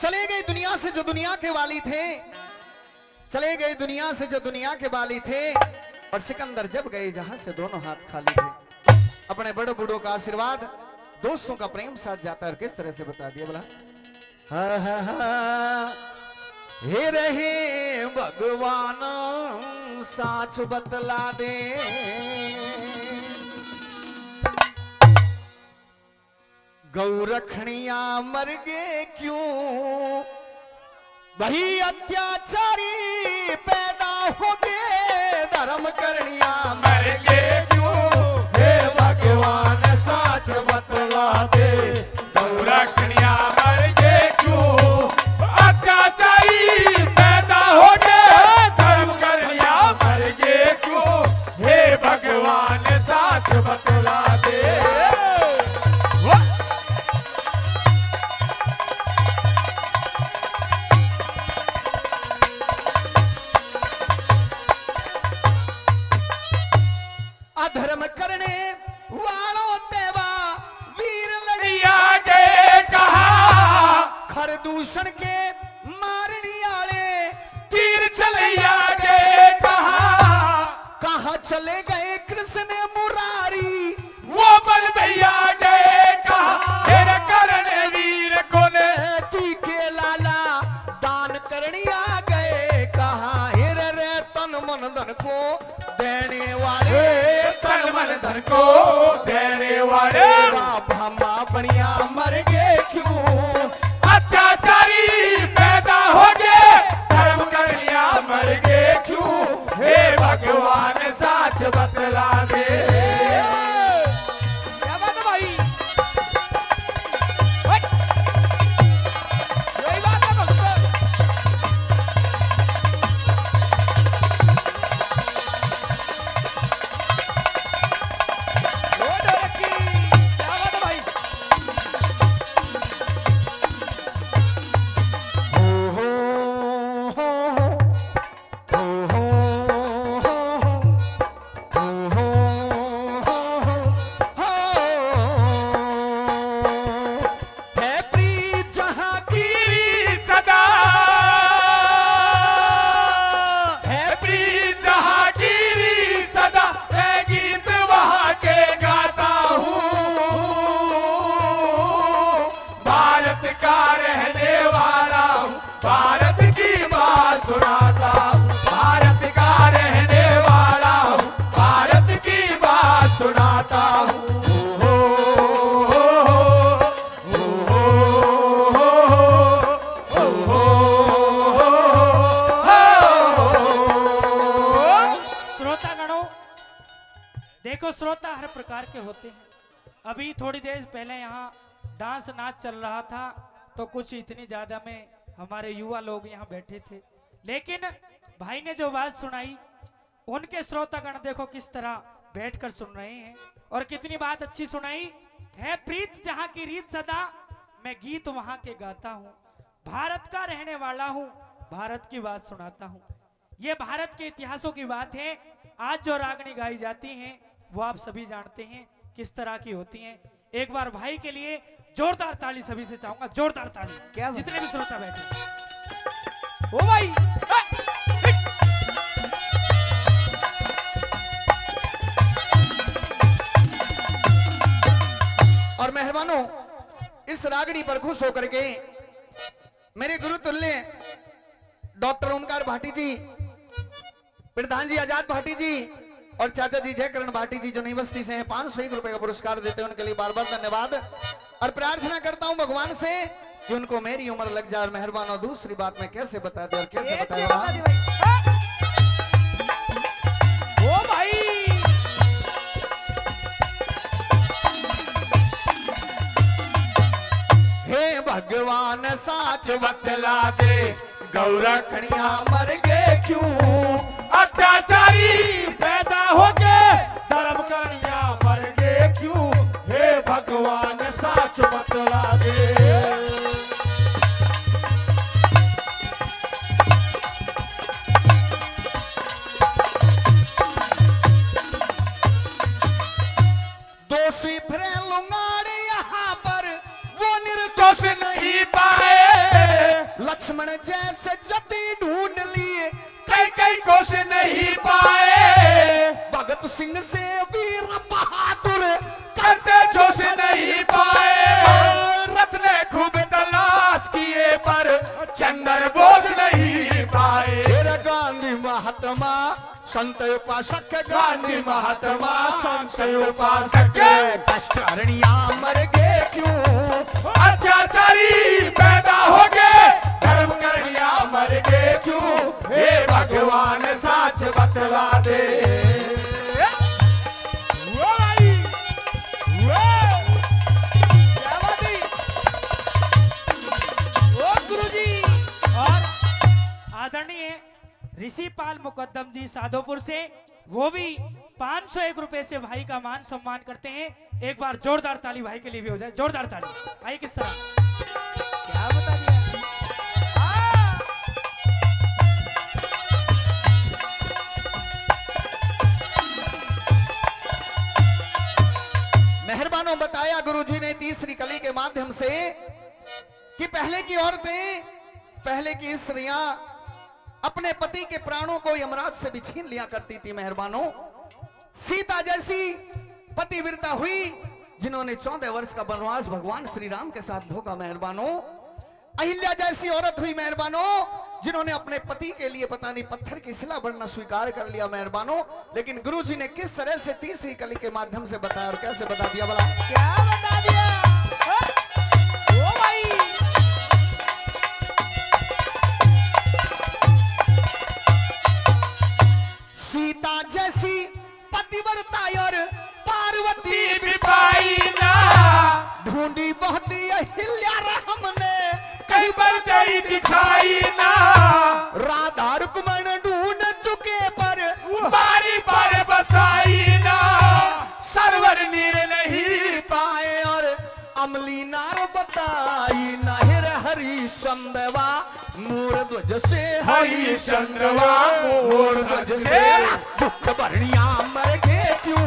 चले गए दुनिया से जो दुनिया के वाली थे, चले गए दुनिया से जो दुनिया के वाली थे, और सिकंदर जब गए जहां से दोनों हाथ खाली थे। अपने बड़े बूढ़ों का आशीर्वाद, दोस्तों का प्रेम साथ जाता है। किस तरह से बता दिया बोला, हा हा हा हे रहे भगवान साच बतला दे, गौरखणिया मर गए क्यों, वही अत्याचारी पैदा हो गए, धर्म करनिया मर गए क्यों, हे भगवान साच बतला दे, गौरखणिया मर गए क्यों, अत्याचारी पैदा हो गए, धर्म करनिया मर गए क्यों, हे भगवान साच बतला दे। अधर्म करने वालों तेवा वीर लड़िया गए कहा, खर दूषण के मारने आले तीर चलिया गए कहा, कहा चले गए कृष्ण मुरारी, वो बल भैया गए कहा, तेरे करने वीर को ने टीके लाला दान करने आ गए, कहा हिर रे तन मन धन को देने वाले, तन मन धन को देने वाले, भामा बनिया मर गए क्यों, अत्याचारी पैदा हो गए, धर्म करनिया मर गए क्यों, हे भगवान साच बतला दे। क्या बात है भाई, यही बात है भक्त। श्रोता हर प्रकार के होते हैं। अभी थोड़ी देर पहले यहाँ डांस नाच चल रहा था, तो कुछ इतनी ज्यादा में हमारे युवा लोग यहाँ बैठे थे, लेकिन भाई ने जो बात सुनाई, उनके श्रोतागण देखो किस तरह बैठकर सुन रहे हैं, और कितनी बात अच्छी सुनाई है। प्रीत जहाँ की रीत सदा, मैं गीत वहाँ के गाता हूँ, भारत का रहने वाला हूँ, भारत की बात सुनाता हूँ। ये भारत के इतिहासों की बात है। आज जो रागनी गाई जाती हैं वो आप सभी जानते हैं किस तरह की होती हैं। एक बार भाई के लिए जोरदार ताली सभी से चाहूंगा, जोरदार ताली, क्या जितने भी श्रोता बैठे। ओ भाई और मेहरबानों, इस रागनी पर खुश होकर के मेरे गुरु तुल्य डॉक्टर ओमकार भाटी जी, प्रधान जी आजाद भाटी जी और चाचा जी जयकरण भाटी जी जो नई बस्ती से हैं, 501 रुपए का पुरस्कार देते हैं, उनके लिए बार बार धन्यवाद। और प्रार्थना करता हूं भगवान से कि उनको मेरी उम्र लग जाए। और मेहरबान, और दूसरी बात मैं कैसे बता दूं और कैसे बताऊं। ओ भाई हे भगवान साच बतला दे, गौरखणिया मर गए क्यों, अत्याचारी पैदा हो गए, धर्म कनिया मर गए क्यों, हे भगवान साच बतला दे। दोषी फिरे लुंगाड़े यहाँ पर वो निर्दोष दोष नहीं पाए, लक्ष्मण जैसे जति ढूंढ लिए, कई कई कोश नहीं पाए, भगत सिंह से वीर बहादुर करते जोश नहीं पाए, रथ ने खूब तलाश किए पर चंदर बोस नहीं पाए। तेरा गांधी महात्मा संत उपासक, गांधी महात्मा संत उपासक, कष्ट हरणिया मर गए क्यों, अत्याचारी पैदा हो गए, धर्म करनिया मर गए क्यों, हे भगवान साच बतला दे। वो भाई, वो, क्या बात है? ओ गुरुजी। और आदरणीय ऋषि पाल मुकद्दम जी साधोपुर से, वो भी 501 रुपए से भाई का मान सम्मान करते हैं। एक बार जोरदार ताली भाई के लिए भी हो जाए, जोरदार ताली। भाई किस तरह क्या बता दिया। मेहरबानों बताया गुरुजी ने तीसरी कली के माध्यम से कि पहले की औरतें, पहले की स्त्रियां अपने पति के प्राणों को यमराज से भी छीन लिया करती थी। मेहरबानों सीता जैसी पतिव्रता हुई जिन्होंने 14 वर्ष का वनवास भगवान श्री राम के साथ भोगा। मेहरबानों अहिल्या जैसी औरत हुई मेहरबानों, जिन्होंने अपने पति के लिए पता नहीं पत्थर की शिला बनना स्वीकार कर लिया। मेहरबानों लेकिन गुरुजी ने किस तरह से तीसरी कली के माध्यम से बताया और कैसे बता दिया भला, क्या बता दिया। ओ भाई सीता जैसी पतिव्रता और पार्वती भी पाई ना, ढूंढी बहुत अहिल्या हमने, कहीं पर गई दिखाई ना, राधा रुक्मण ढूंढ चुके पर बारी पर बसाई ना, सरवर नीर नहीं पाए और अमली नार बताई नहर हरी संदवा मूर ध्वज से हरी चंद्रवा मोर ध्वज से, दुख भरणिया मर गए क्यों,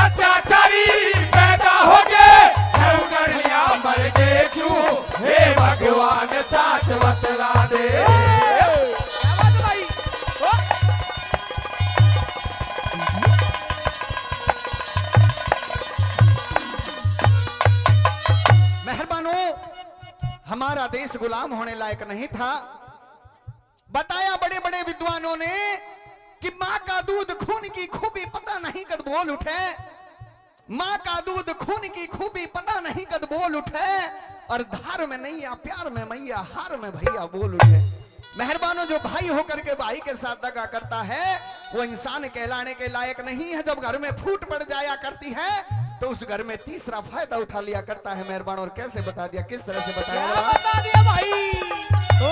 अत्याचारी पैदा हो गए, धर्म करनिया मर गए क्यों, हे भगवान साच बतला दे। क्या बात है भाई। ओ मेहरबानों हमारा देश गुलाम होने लायक नहीं था। बताया बड़े बड़े विद्वानों ने कि माँ का दूध खून की खूबी पता नहीं कद बोल उठे, माँ का दूध खून की खूबी पता नहीं कद बोल उठे, और धार में नैया प्यार में मैया हार में भैया बोल उठे। मेहरबानों जो भाई होकर के भाई के साथ दगा करता है वो इंसान कहलाने के लायक नहीं है। जब घर में फूट पड़ जाया करती है तो उस घर में तीसरा फायदा उठा लिया करता है। मेहरबान और कैसे बता दिया, किस तरह से बताया क्या बता दिया भाई। ओ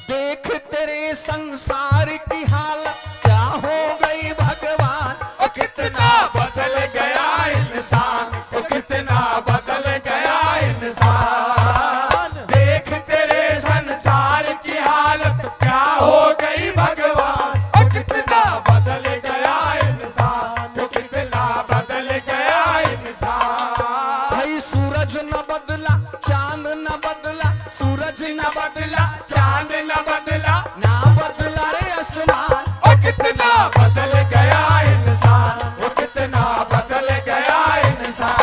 देख तेरे संसार की हाल क्या हो गई भगवान, ओ कितना बदल गया इंसान, ओ कितना बदल गया इंसान, देख तेरे संसार की हालत क्या हो गई भगवान, ओ कितना बदल गया इंसान, ओ कितना बदल गया इंसान। भाई सूरज न बदला चांद न बदला, सूरज न बदला चांद न बदला, ना बदला रे आसमान, ओ कितना बदल गया इंसान, ओ कितना बदल गया इंसान।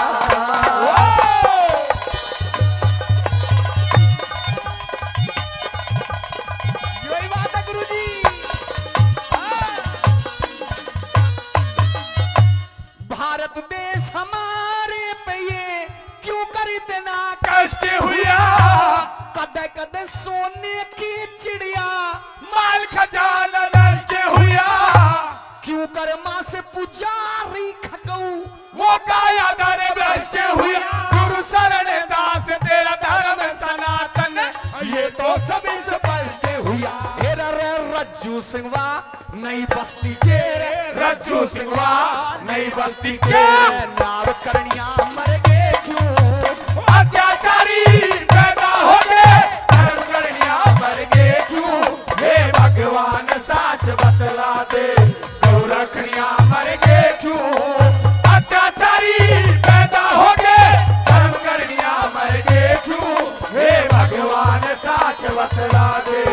यही बात है गुरुजी। भारत देश हमारे पे ये क्यों कर इतना कष्ट हुआ, कदे कदे सोने की चिड़िया, माल खजाना नष्ट हुआ, क्यों कर माँ से पुजारी खगऊ, वो काया धर भ्रष्ट हुआ, गुरु शरण दास तेरा धर्म सनातन, ये तो सभी स्पष्ट हुआ। हेरा रे रज्जू सिंहवा नई बस्ती के रे, रज्जू सिंहवा नई बस्ती के, नाव करनिया मर गए क्यों, अत्याचारी पैदा हो गए, धर्म करनिया मर गए क्यों, हे भगवान साच बतला दे, गौ रखनिया मर गए बतला दे